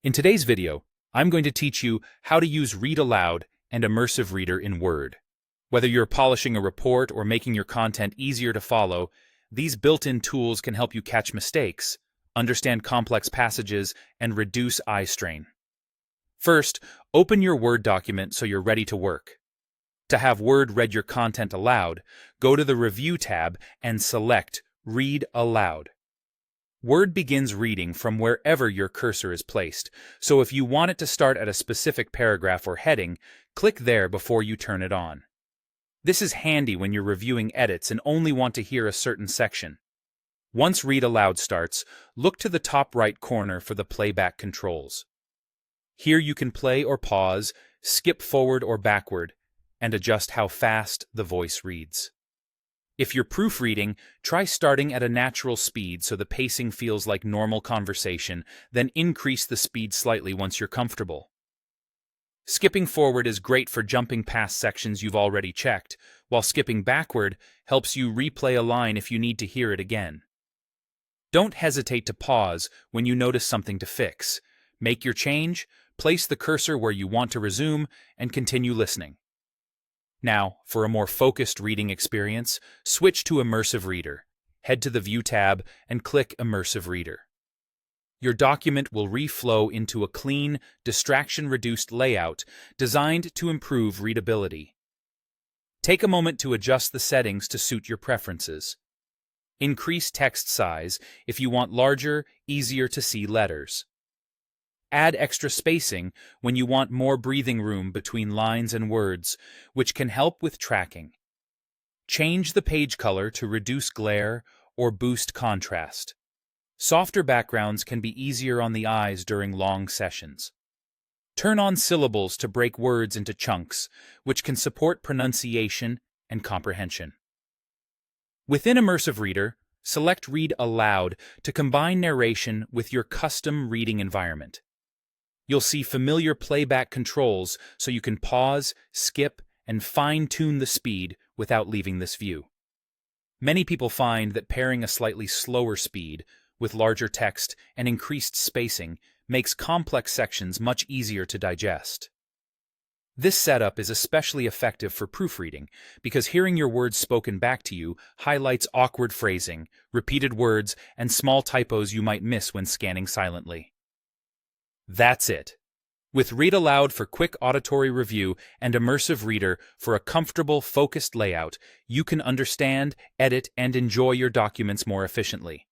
In today's video, I'm going to teach you how to use Read Aloud and Immersive Reader in Word. Whether you're polishing a report or making your content easier to follow, these built-in tools can help you catch mistakes, understand complex passages, and reduce eye strain. First, open your Word document so you're ready to work. To have Word read your content aloud, go to the Review tab and select Read Aloud. Word begins reading from wherever your cursor is placed, so if you want it to start at a specific paragraph or heading, click there before you turn it on. This is handy when you're reviewing edits and only want to hear a certain section. Once Read Aloud starts, look to the top right corner for the playback controls. Here you can play or pause, skip forward or backward, and adjust how fast the voice reads. If you're proofreading, try starting at a natural speed so the pacing feels like normal conversation, then increase the speed slightly once you're comfortable. Skipping forward is great for jumping past sections you've already checked, while skipping backward helps you replay a line if you need to hear it again. Don't hesitate to pause when you notice something to fix. Make your change, place the cursor where you want to resume, and continue listening. Now, for a more focused reading experience, switch to Immersive Reader. Head to the View tab and click Immersive Reader. Your document will reflow into a clean, distraction-reduced layout designed to improve readability. Take a moment to adjust the settings to suit your preferences. Increase text size if you want larger, easier-to-see letters. Add extra spacing when you want more breathing room between lines and words, which can help with tracking. Change the page color to reduce glare or boost contrast. Softer backgrounds can be easier on the eyes during long sessions. Turn on syllables to break words into chunks, which can support pronunciation and comprehension. Within Immersive Reader, select Read Aloud to combine narration with your custom reading environment. You'll see familiar playback controls so you can pause, skip, and fine-tune the speed without leaving this view. Many people find that pairing a slightly slower speed with larger text and increased spacing makes complex sections much easier to digest. This setup is especially effective for proofreading because hearing your words spoken back to you highlights awkward phrasing, repeated words, and small typos you might miss when scanning silently. That's it. With Read Aloud for quick auditory review and Immersive Reader for a comfortable, focused layout, you can understand, edit, and enjoy your documents more efficiently.